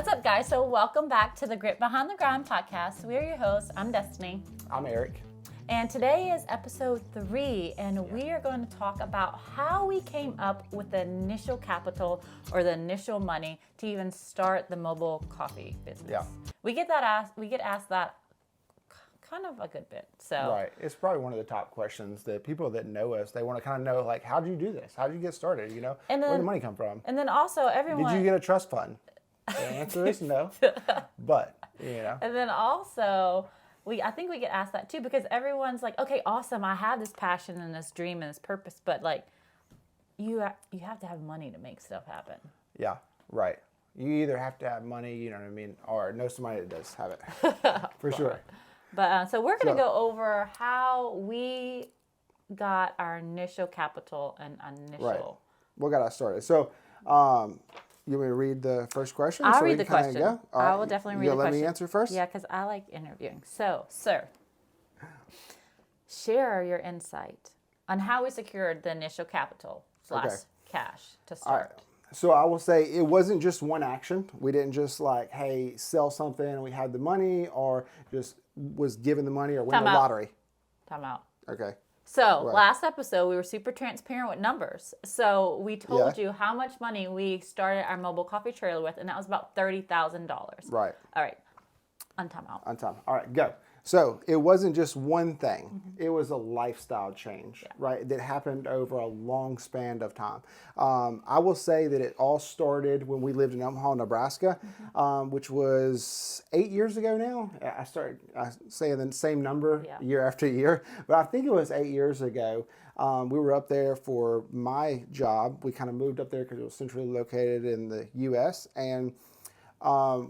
What's up, guys? So welcome back to the Grit Behind the Grind podcast. We're your hosts. I'm Destiny. I'm Eric. And today is episode 3, and we are going to talk about how we came up with the initial capital or the initial money to even start the mobile coffee business. Yeah. We get asked that kind of a good bit. So Right. It's probably one of the top questions that people that know us, they want to kind of know, like, how did you do this? How did you get started? You know, And then- where did the money come from? And then also everyone... Did you get a trust fund? The answer is no. But, you know. And then also, I think we get asked that too, because everyone's like, okay, awesome, I have this passion and this dream and this purpose, but like, you have to have money to make stuff happen. Yeah, right. You either have to have money, you know what I mean, or know somebody that does have it. For sure. But so we're going to go over how we got our initial capital and initial. Right. What got us started? So, you want me to read the first question? I'll so read the question. Go? I will definitely read the question. Let me answer first? Yeah, because I like interviewing. So, sir, share your insight on how we secured the initial capital / cash to start. All right. So I will say it wasn't just one action. We didn't just like, hey, sell something and we had the money, or just was given the money or win the lottery. Time out. Okay. So last episode, we were super transparent with numbers. So we told you how much money we started our mobile coffee trailer with, and that was about $30,000. Right. All right. On time out. On time. All right, go. So it wasn't just one thing. Mm-hmm. It was a lifestyle change, right? That happened over a long span of time. I will say that it all started when we lived in Omaha, Nebraska, which was 8 years ago now. I say the same number year after year, but I think it was 8 years ago. We were up there for my job. We kind of moved up there because it was centrally located in the U.S., and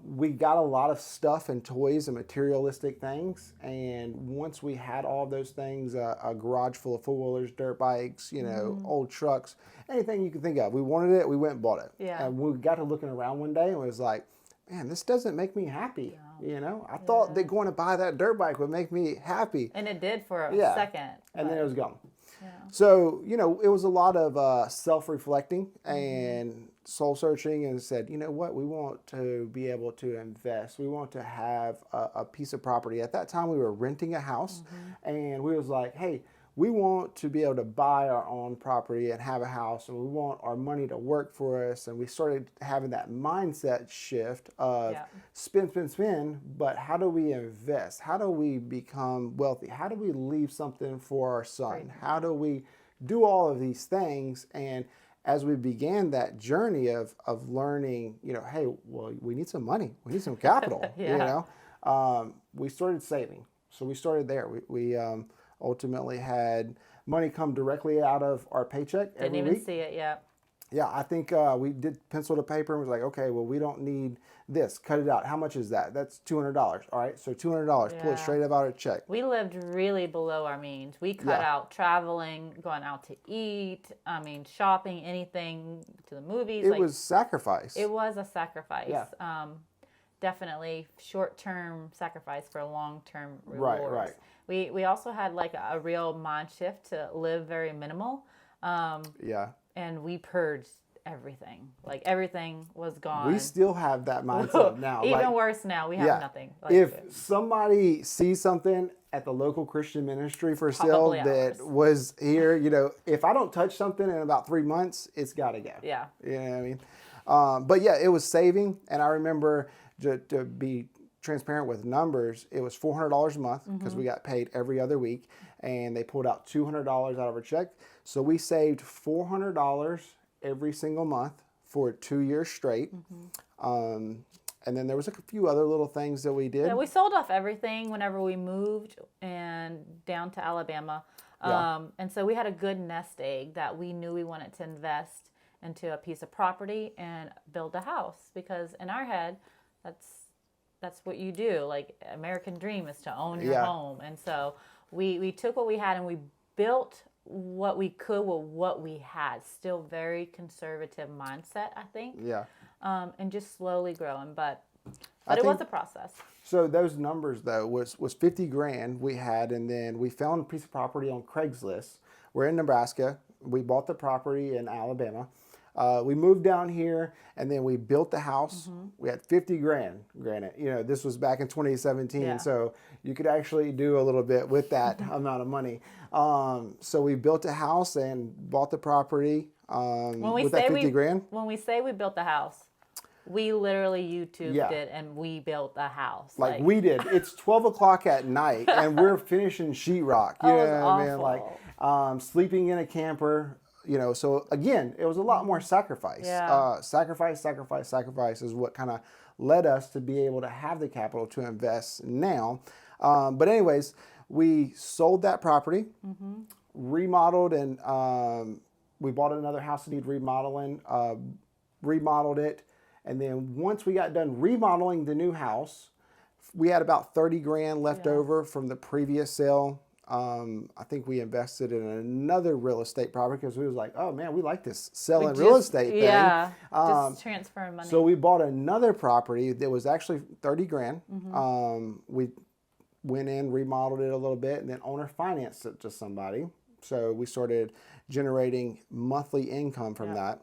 we got a lot of stuff and toys and materialistic things. And once we had all of those things, a garage full of four-wheelers, dirt bikes, you know, old trucks, anything you can think of, we wanted it, we went and bought it. Yeah. And we got to looking around one day and was like, man, this doesn't make me happy. Yeah. You know, I thought that going to buy that dirt bike would make me happy. And it did for a second. And then it was gone. Yeah. So, you know, it was a lot of self-reflecting and soul-searching, and said, you know what, we want to be able to invest. We want to have a piece of property. At that time, we were renting a house, and we was like, hey, we want to be able to buy our own property and have a house, and we want our money to work for us. And we started having that mindset shift of spend, but how do we invest? How do we become wealthy? How do we leave something for our son? Right. How do we do all of these things? And as we began that journey of learning, you know, hey, well, we need some money. We need some capital, you know. We started saving. So we started there. We ultimately had money come directly out of our paycheck every week. Didn't even see it yet. Yeah, I think we did pencil to paper and was like, okay, well, we don't need this. Cut it out. How much is that? That's $200. All right, so $200. Pull it straight out of our check. We lived really below our means. We cut out traveling, going out to eat, shopping, anything, to the movies. It was sacrifice. It was a sacrifice. Yeah. Definitely short-term sacrifice for long-term rewards. Right. We also had like a real mind shift to live very minimal. And we purged everything. Like everything was gone. We still have that mindset now. Even worse now. We have nothing. Like, if somebody sees something at the local Christian ministry for sale that was here, you know, if I don't touch something in about 3 months, it's got to go. Yeah. You know what I mean? But yeah, it was saving. And I remember to be transparent with numbers, it was $400 a month because we got paid every other week, and they pulled out $200 out of our check. So we saved $400 every single month for 2 years straight. And then there was a few other little things that we did. Yeah, we sold off everything whenever we moved and down to Alabama. And so we had a good nest egg that we knew we wanted to invest into a piece of property and build a house, because in our head, that's what you do. Like, American dream is to own your home. And so we took what we had and we built what we could with what we had. Still very conservative mindset, I think. Yeah. And just slowly growing, but it was a process. So those numbers though was $50,000 we had, and then we found a piece of property on Craigslist. We're in Nebraska. We bought the property in Alabama. We moved down here, and then we built the house. We had 50 grand. Granted, this was back in 2017, Yeah. so you could actually do a little bit with that amount of money. So we built a house and bought the property with that 50 grand. When we say we built the house, we literally YouTubed Yeah. it and we built a house. Like we did. It's 12 o'clock at night, and we're finishing sheetrock. You know what I mean? Like sleeping in a camper. So again, it was a lot more sacrifice. Yeah. Sacrifice is what kind of led us to be able to have the capital to invest now. But anyways, we sold that property, remodeled, and we bought another house that needed remodeling, remodeled it. And then once we got done remodeling the new house, we had about 30 grand left over from the previous sale. I think we invested in another real estate property because we was like, oh man, we like this selling real estate thing. Yeah, just transferring money. So we bought another property that was actually 30 grand. We went in, remodeled it a little bit, and then owner financed it to somebody. So we started generating monthly income from that.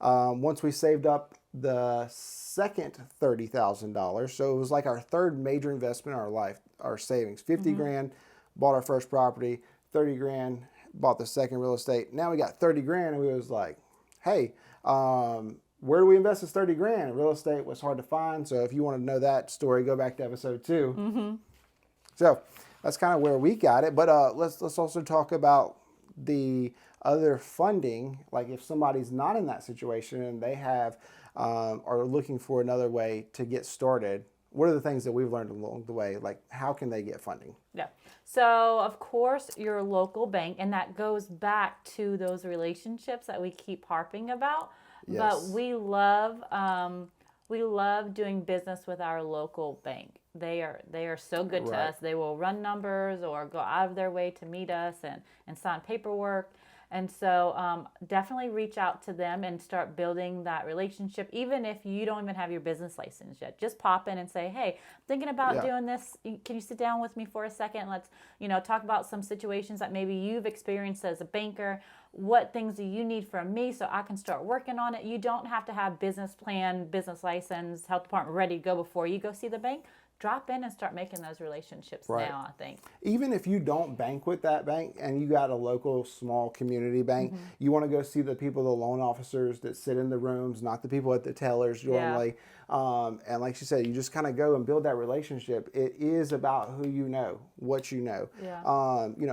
Once we saved up the second $30,000, so it was like our third major investment in our life, our savings. 50 grand, bought our first property, 30 grand, bought the second real estate. Now we got 30 grand, and we was like, hey, where do we invest this 30 grand? Real estate was hard to find, so if you want to know that story, go back to episode 2. So that's kind of where we got it. But let's also talk about the other funding. Like if somebody's not in that situation and they have are looking for another way to get started, what are the things that we've learned along the way? Like how can they get funding? Yeah. So of course your local bank, and that goes back to those relationships that we keep harping about. Yes. But we love doing business with our local bank. They are so good to us. They will run numbers or go out of their way to meet us and sign paperwork. And so definitely reach out to them and start building that relationship, even if you don't even have your business license yet. Just pop in and say, hey, I'm thinking about doing this. Can you sit down with me for a second? Let's, talk about some situations that maybe you've experienced as a banker. What things do you need from me so I can start working on it? You don't have to have business plan, business license, health department ready to go before you go see the bank. Drop in and start making those relationships now, I think. Even if you don't bank with that bank and you got a local small community bank, you want to go see the people, the loan officers that sit in the rooms, not the people at the tellers normally. And like she said, you just kind of go and build that relationship. It is about who you know, what you know.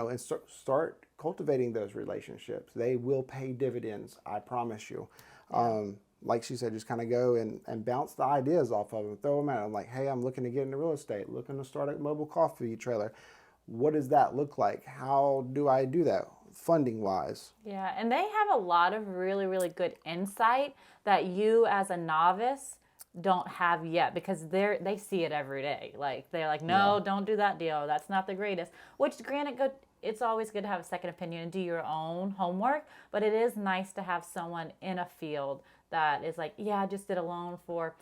And start cultivating those relationships. They will pay dividends, I promise you. Like she said, just kind of go and bounce the ideas off of them, throw them out. I'm like, hey, I'm looking to get into real estate, looking to start a mobile coffee trailer. What does that look like? How do I do that funding wise? Yeah, and they have a lot of really, really good insight that you as a novice don't have yet because they see it every day. Like they're like, no, don't do that deal. That's not the greatest. Which granted, it's always good to have a second opinion and do your own homework, but it is nice to have someone in a field that is like, I just did a loan for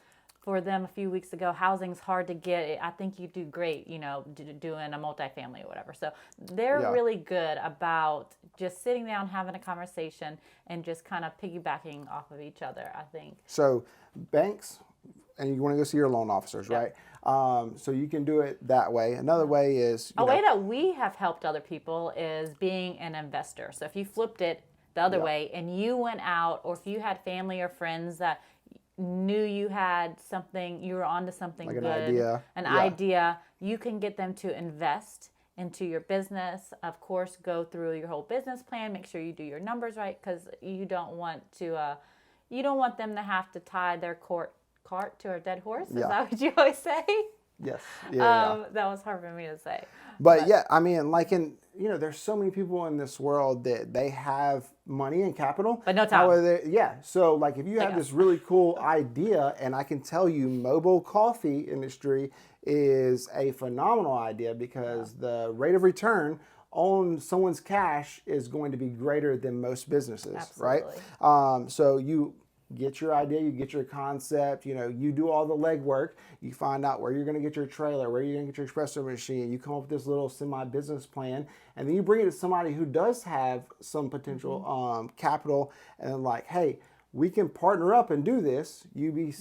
them a few weeks ago. Housing's hard to get. I think you do great, doing a multifamily or whatever. So they're really good about just sitting down, having a conversation, and just kind of piggybacking off of each other, I think. So banks, and you want to go see your loan officers, right? So you can do it that way. Another way is... A way that we have helped other people is being an investor. So if you flipped it the other way and you went out, or if you had family or friends that knew you had something, you were onto something like good, an idea, you can get them to invest into your business. Of course, go through your whole business plan, make sure you do your numbers right, because you don't want them to have to tie their cart to a dead horse. Is that what you always say? Yes. That was hard for me to say. But I mean, like there's so many people in this world that they have money and capital. But no time. So like if you have this really cool idea, and I can tell you mobile coffee industry is a phenomenal idea because the rate of return on someone's cash is going to be greater than most businesses, right? So you get your idea, you get your concept, you do all the legwork, you find out where you're going to get your trailer, where you're going to get your espresso machine, you come up with this little semi-business plan, and then you bring it to somebody who does have some potential capital, and like, hey, we can partner up and do this. You be,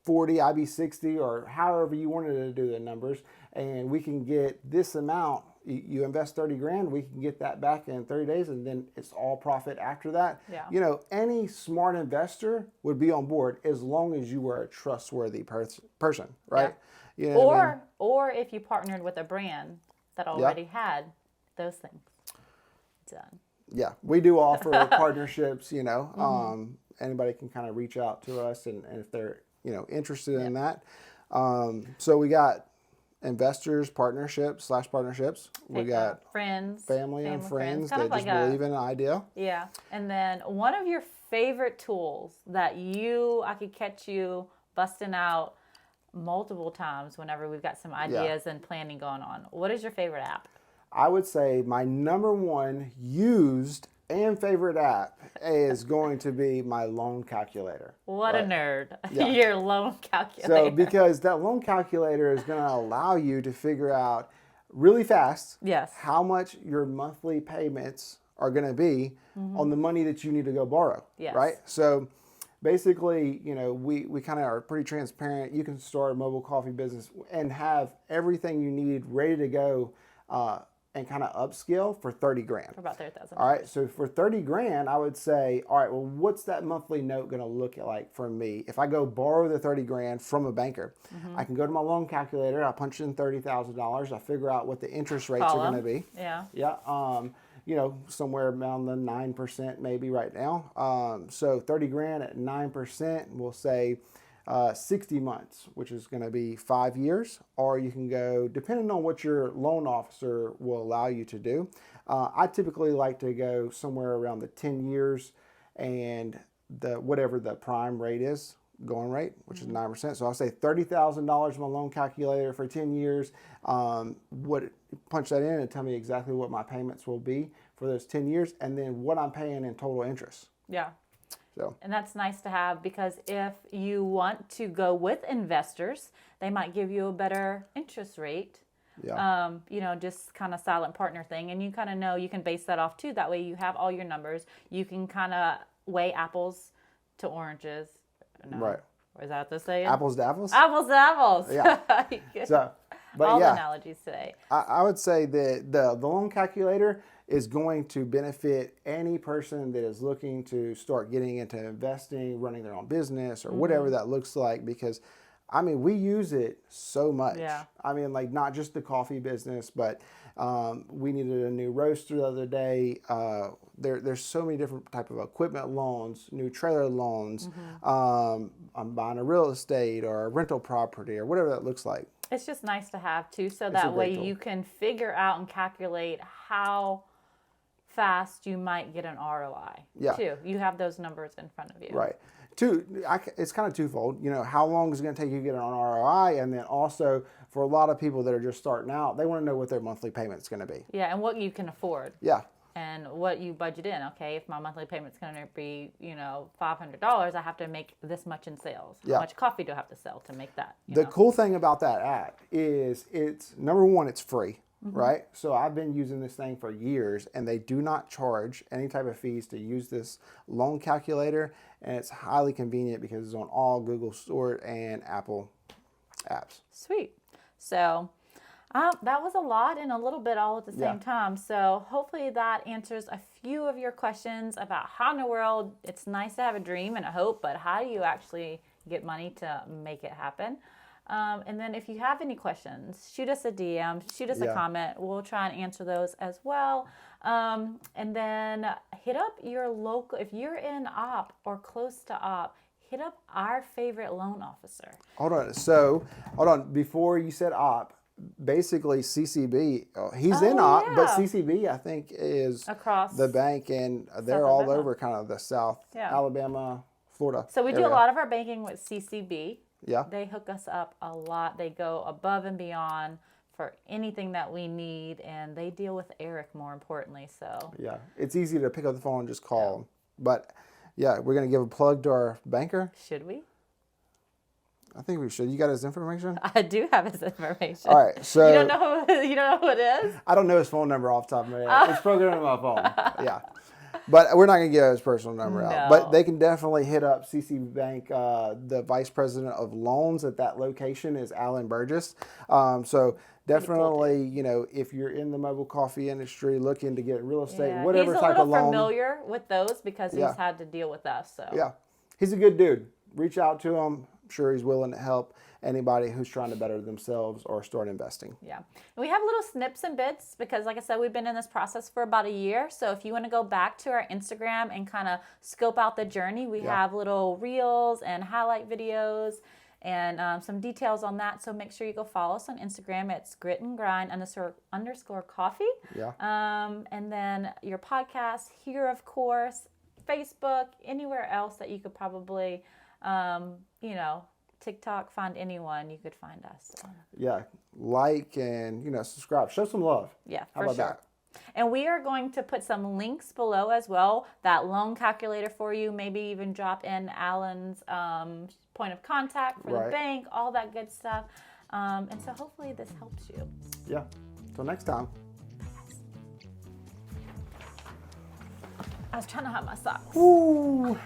40, I be 60, or however you wanted to do the numbers, and we can get this amount. You invest 30 grand, we can get that back in 30 days, and then it's all profit after that. Yeah. Any smart investor would be on board as long as you were a trustworthy person, right? Yeah. Or if you partnered with a brand that already had those things done. Yeah, we do offer partnerships, anybody can kind of reach out to us and if they're, interested in that. So we got investors, partnerships. We got friends, family and friends that just believe in an idea. Yeah. And then one of your favorite tools that I could catch you busting out multiple times whenever we've got some ideas and planning going on. What is your favorite app? I would say my number one used and favorite app is going to be my loan calculator. What a nerd. Yeah. Your loan calculator. So because that loan calculator is going to allow you to figure out really fast how much your monthly payments are going to be on the money that you need to go borrow. Yes. Right? So basically, we kind of are pretty transparent. You can start a mobile coffee business and have everything you need ready to go and kind of upscale for 30 grand. For about 30,000. All right. So for 30 grand, I would say, all right, well, what's that monthly note going to look like for me? If I go borrow the 30 grand from a banker, I can go to my loan calculator. I punch in $30,000. I figure out what the interest rates are going to be. Yeah. Yeah. Somewhere around the 9% maybe right now. So 30 grand at 9%, we'll say 60 months, which is going to be 5 years, or you can go, depending on what your loan officer will allow you to do. I typically like to go somewhere around the 10 years and whatever the prime rate is, going rate, which is 9%. So I'll say $30,000 my loan calculator for 10 years. Punch that in and tell me exactly what my payments will be for those 10 years and then what I'm paying in total interest. Yeah. So. And that's nice to have because if you want to go with investors, they might give you a better interest rate. Yeah. Just kind of silent partner thing. And you kind of know you can base that off too. That way you have all your numbers. You can kind of weigh apples to oranges. No. Right. Is that what they're saying? Apples to apples? Apples to apples. Yeah. So, but all the analogies today. I would say that the loan calculator is going to benefit any person that is looking to start getting into investing, running their own business, or whatever that looks like, because we use it so much. Yeah. Not just the coffee business, but we needed a new roaster the other day. There's so many different type of equipment loans, new trailer loans. I'm buying a real estate or a rental property or whatever that looks like. It's just nice to have too, so that way you can figure out and calculate how fast you might get an ROI. Yeah. Too. You have those numbers in front of you. Right. It's kind of twofold. How long is it going to take you to get an ROI? And then also, for a lot of people that are just starting out, they want to know what their monthly payment's going to be. Yeah, and what you can afford. Yeah. And what you budget in. Okay, if my monthly payment's going to be, $500, I have to make this much in sales. How much coffee do I have to sell to make that? The cool thing about that app is it's, number one, it's free. Right? So I've been using this thing for years and they do not charge any type of fees to use this loan calculator, and it's highly convenient because it's on all Google Store and Apple apps. Sweet. So that was a lot and a little bit all at the same time. So hopefully that answers a few of your questions about how in the world it's nice to have a dream and a hope, but how do you actually get money to make it happen? And then if you have any questions, shoot us a DM, shoot us a comment. We'll try and answer those as well. And then hit up your local, if you're in op or close to op, hit up our favorite loan officer. Hold on. Before you said op, basically CCB, he's in op, but CCB I think is across the bank, and they're all over kind of the South Alabama, Florida. So we do a lot of our banking with CCB. Yeah. They hook us up a lot. They go above and beyond for anything that we need, and they deal with Eric more importantly. So yeah, it's easy to pick up the phone and just call them. But yeah, we're gonna give a plug to our banker. Should we? I think we should. You got his information? I do have his information. All right, so you don't know who it is? I don't know his phone number off the top of my head. It's programmed on my phone. Yeah. But we're not going to give his personal number out. But No. they can definitely hit up CC Bank. The vice president of loans at that location is Alan Burgess. So definitely, you know, if you're in the mobile coffee industry looking to get real estate, Yeah, whatever he's a type of little loan. familiar with those because he's Yeah. had to deal with us. So Yeah, he's a good dude. Reach out to him. I'm sure he's willing to help anybody who's trying to better themselves or start investing. yeah. And we have little snips and bits because, like I said, we've been in this process for about a year. So if you want to go back to our Instagram and kind of scope out the journey, we have little reels and highlight videos and some details on that. So make sure you go follow us on Instagram. It's grit and grind underscore coffee. Yeah. And then your podcast here, of course, Facebook, anywhere else that you could probably, you know, TikTok, find anyone, you could find us. So. Yeah, like and, you know, subscribe. Show some love. Yeah, How for about sure. that? And we are going to put some links below as well, that loan calculator for you, maybe even drop in Alan's point of contact for the bank, all that good stuff. And so hopefully this helps you. Yeah. Until next time. I was trying to hide my socks. Ooh.